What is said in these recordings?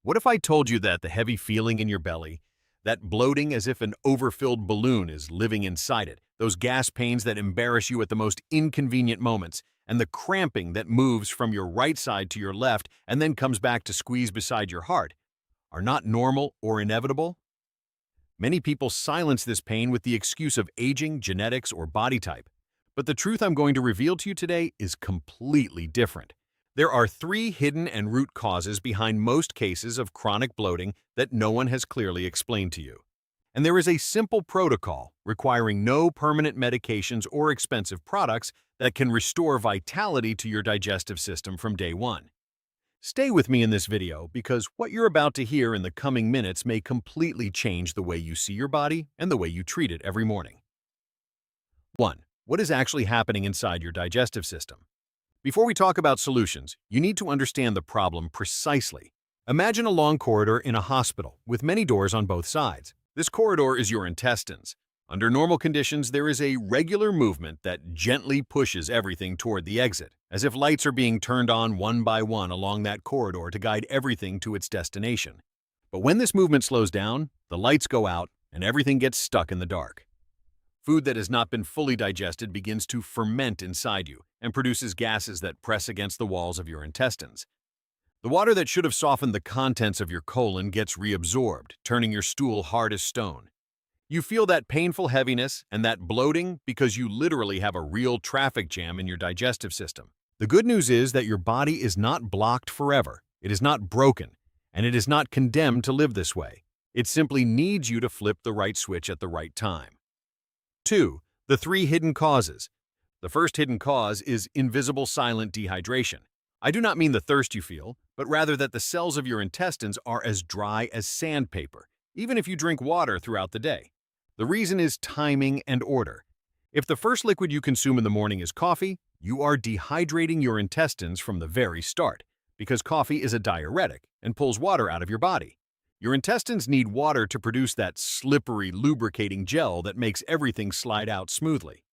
What if I told you that the heavy feeling in your belly, that bloating as if an overfilled balloon is living inside it, those gas pains that embarrass you at the most inconvenient moments, and the cramping that moves from your right side to your left and then comes back to squeeze beside your heart, are not normal or inevitable? Many people silence this pain with the excuse of aging, genetics, or body type. But the truth I'm going to reveal to you today is completely different. There are three hidden and root causes behind most cases of chronic bloating that no one has clearly explained to you. And there is a simple protocol requiring no permanent medications or expensive products that can restore vitality to your digestive system from day one. Stay with me in this video because what you're about to hear in the coming minutes may completely change the way you see your body and the way you treat it every morning. 1. What is actually happening inside your digestive system? Before we talk about solutions, you need to understand the problem precisely. Imagine a long corridor in a hospital with many doors on both sides. This corridor is your intestines. Under normal conditions, there is a regular movement that gently pushes everything toward the exit, as if lights are being turned on one by one along that corridor to guide everything to its destination. But when this movement slows down, the lights go out and everything gets stuck in the dark. Food that has not been fully digested begins to ferment inside you and produces gases that press against the walls of your intestines. The water that should have softened the contents of your colon gets reabsorbed, turning your stool hard as stone. You feel that painful heaviness and that bloating because you literally have a real traffic jam in your digestive system. The good news is that your body is not blocked forever. It is not broken, and it is not condemned to live this way. It simply needs you to flip the right switch at the right time. 2. The three hidden causes. The first hidden cause is invisible silent dehydration. I do not mean the thirst you feel, but rather that the cells of your intestines are as dry as sandpaper, even if you drink water throughout the day. The reason is timing and order. If the first liquid you consume in the morning is coffee, you are dehydrating your intestines from the very start, because coffee is a diuretic and pulls water out of your body. Your intestines need water to produce that slippery, lubricating gel that makes everything slide out smoothly.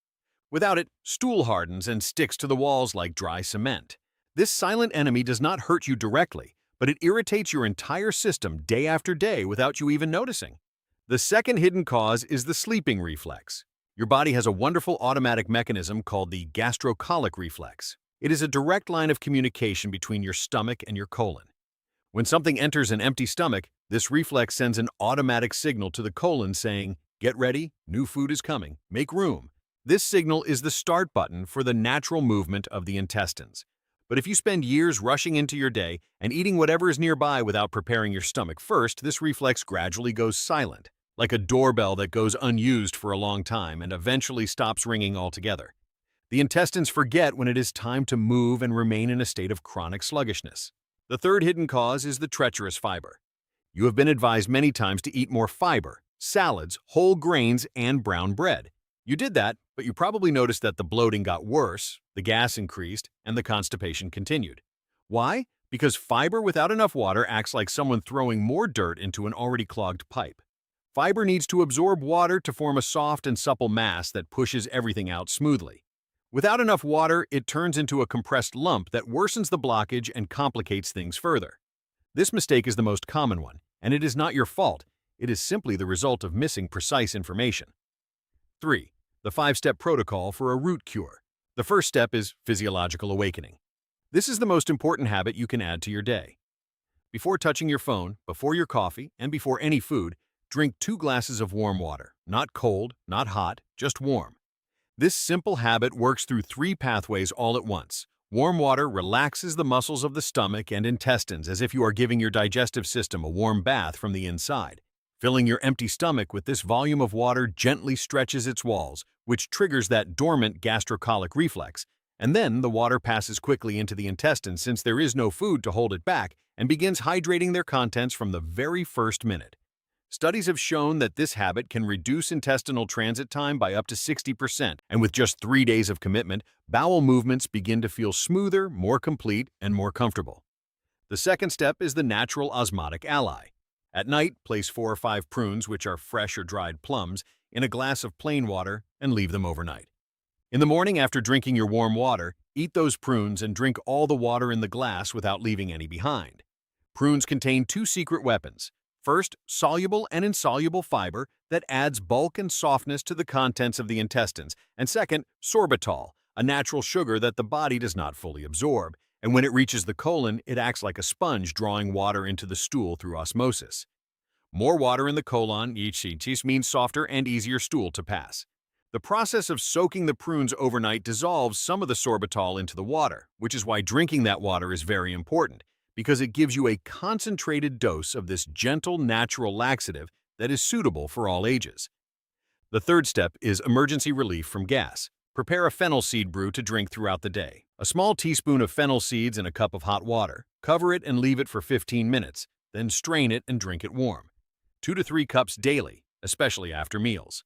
Without it, stool hardens and sticks to the walls like dry cement. This silent enemy does not hurt you directly, but it irritates your entire system day after day without you even noticing. The second hidden cause is the sleeping reflex. Your body has a wonderful automatic mechanism called the gastrocolic reflex. It is a direct line of communication between your stomach and your colon. When something enters an empty stomach, this reflex sends an automatic signal to the colon saying, "Get ready, new food is coming, make room." This signal is the start button for the natural movement of the intestines. But if you spend years rushing into your day and eating whatever is nearby without preparing your stomach first, this reflex gradually goes silent, like a doorbell that goes unused for a long time and eventually stops ringing altogether. The intestines forget when it is time to move and remain in a state of chronic sluggishness. The third hidden cause is the treacherous fiber. You have been advised many times to eat more fiber, salads, whole grains, and brown bread. You did that, but you probably noticed that the bloating got worse, the gas increased, and the constipation continued. Why? Because fiber without enough water acts like someone throwing more dirt into an already clogged pipe. Fiber needs to absorb water to form a soft and supple mass that pushes everything out smoothly. Without enough water, it turns into a compressed lump that worsens the blockage and complicates things further. This mistake is the most common one, and it is not your fault. It is simply the result of missing precise information. 3. The 5-step protocol for a root cure. The first step is physiological awakening. This is the most important habit you can add to your day. Before touching your phone, before your coffee, and before any food, drink 2 glasses of warm water. Not cold, not hot, just warm. This simple habit works through 3 pathways all at once. Warm water relaxes the muscles of the stomach and intestines as if you are giving your digestive system a warm bath from the inside. Filling your empty stomach with this volume of water gently stretches its walls, which triggers that dormant gastrocolic reflex, and then the water passes quickly into the intestines since there is no food to hold it back and begins hydrating their contents from the very first minute. Studies have shown that this habit can reduce intestinal transit time by up to 60%, and with just 3 days of commitment, bowel movements begin to feel smoother, more complete, and more comfortable. The second step is the natural osmotic ally. At night, place 4 or 5 prunes, which are fresh or dried plums, in a glass of plain water and leave them overnight. In the morning, after drinking your warm water, eat those prunes and drink all the water in the glass without leaving any behind. Prunes contain two secret weapons. First, soluble and insoluble fiber that adds bulk and softness to the contents of the intestines, and second, sorbitol, a natural sugar that the body does not fully absorb, and when it reaches the colon, it acts like a sponge drawing water into the stool through osmosis. More water in the colon each means softer and easier stool to pass. The process of soaking the prunes overnight dissolves some of the sorbitol into the water, which is why drinking that water is very important, because it gives you a concentrated dose of this gentle, natural laxative that is suitable for all ages. The third step is emergency relief from gas. Prepare a fennel seed brew to drink throughout the day. A small teaspoon of fennel seeds in a cup of hot water. Cover it and leave it for 15 minutes, then strain it and drink it warm. 2 to 3 cups daily, especially after meals.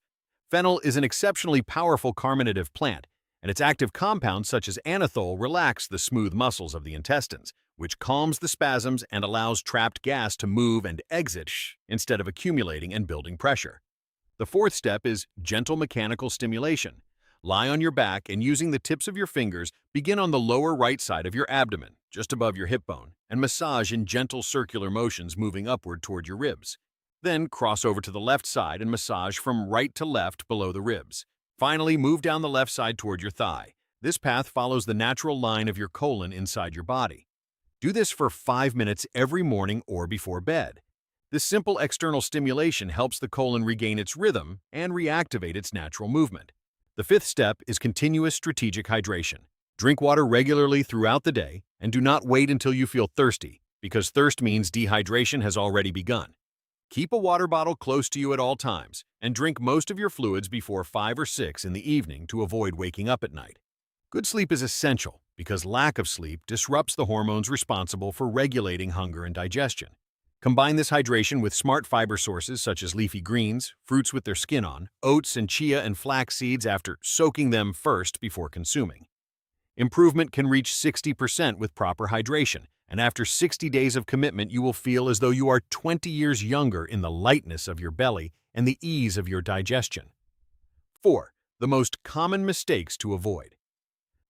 Fennel is an exceptionally powerful carminative plant, and its active compounds such as anethole relax the smooth muscles of the intestines, which calms the spasms and allows trapped gas to move and exit instead of accumulating and building pressure. The fourth step is gentle mechanical stimulation. Lie on your back and using the tips of your fingers, begin on the lower right side of your abdomen, just above your hip bone, and massage in gentle circular motions moving upward toward your ribs. Then cross over to the left side and massage from right to left below the ribs. Finally, move down the left side toward your thigh. This path follows the natural line of your colon inside your body. Do this for 5 minutes every morning or before bed. This simple external stimulation helps the colon regain its rhythm and reactivate its natural movement. The fifth step is continuous strategic hydration. Drink water regularly throughout the day and do not wait until you feel thirsty, because thirst means dehydration has already begun. Keep a water bottle close to you at all times and drink most of your fluids before 5 or 6 in the evening to avoid waking up at night. Good sleep is essential because lack of sleep disrupts the hormones responsible for regulating hunger and digestion. Combine this hydration with smart fiber sources such as leafy greens, fruits with their skin on, oats and chia and flax seeds after soaking them first before consuming. Improvement can reach 60% with proper hydration, and after 60 days of commitment you will feel as though you are 20 years younger in the lightness of your belly and the ease of your digestion. 4. The most common mistakes to avoid.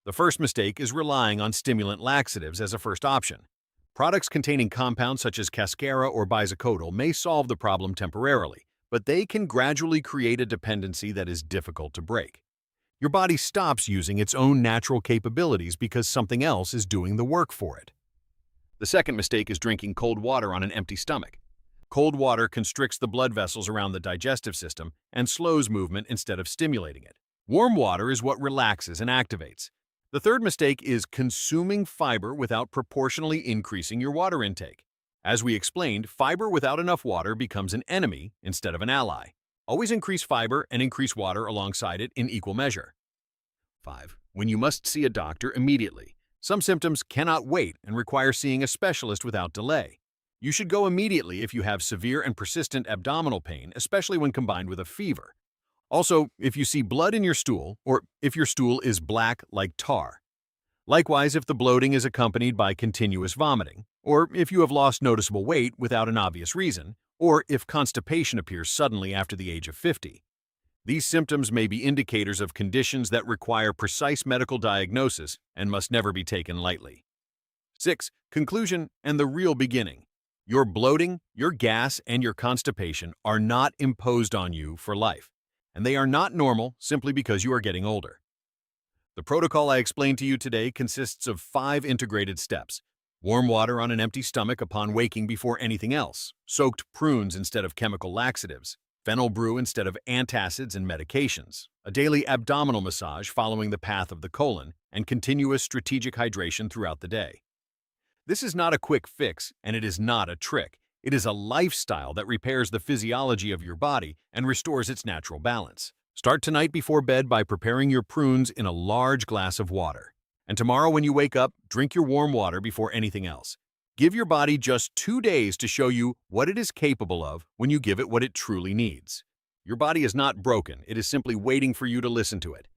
The first mistake is relying on stimulant laxatives as a first option. Products containing compounds such as cascara or bisacodyl may solve the problem temporarily, but they can gradually create a dependency that is difficult to break. Your body stops using its own natural capabilities because something else is doing the work for it. The second mistake is drinking cold water on an empty stomach. Cold water constricts the blood vessels around the digestive system and slows movement instead of stimulating it. Warm water is what relaxes and activates. The third mistake is consuming fiber without proportionally increasing your water intake. As we explained, fiber without enough water becomes an enemy instead of an ally. Always increase fiber and increase water alongside it in equal measure. 5. When you must see a doctor immediately. Some symptoms cannot wait and require seeing a specialist without delay. You should go immediately if you have severe and persistent abdominal pain, especially when combined with a fever. Also, if you see blood in your stool, or if your stool is black like tar. Likewise, if the bloating is accompanied by continuous vomiting, or if you have lost noticeable weight without an obvious reason, or if constipation appears suddenly after the age of 50. These symptoms may be indicators of conditions that require precise medical diagnosis and must never be taken lightly. 6. Conclusion and the real beginning. Your bloating, your gas, and your constipation are not imposed on you for life, and they are not normal simply because you are getting older. The protocol I explained to you today consists of 5 integrated steps. Warm water on an empty stomach upon waking before anything else, soaked prunes instead of chemical laxatives, fennel brew instead of antacids and medications, a daily abdominal massage following the path of the colon, and continuous strategic hydration throughout the day. This is not a quick fix, and it is not a trick. It is a lifestyle that repairs the physiology of your body and restores its natural balance. Start tonight before bed by preparing your prunes in a large glass of water. And tomorrow when you wake up, drink your warm water before anything else. Give your body just 2 days to show you what it is capable of when you give it what it truly needs. Your body is not broken, it is simply waiting for you to listen to it.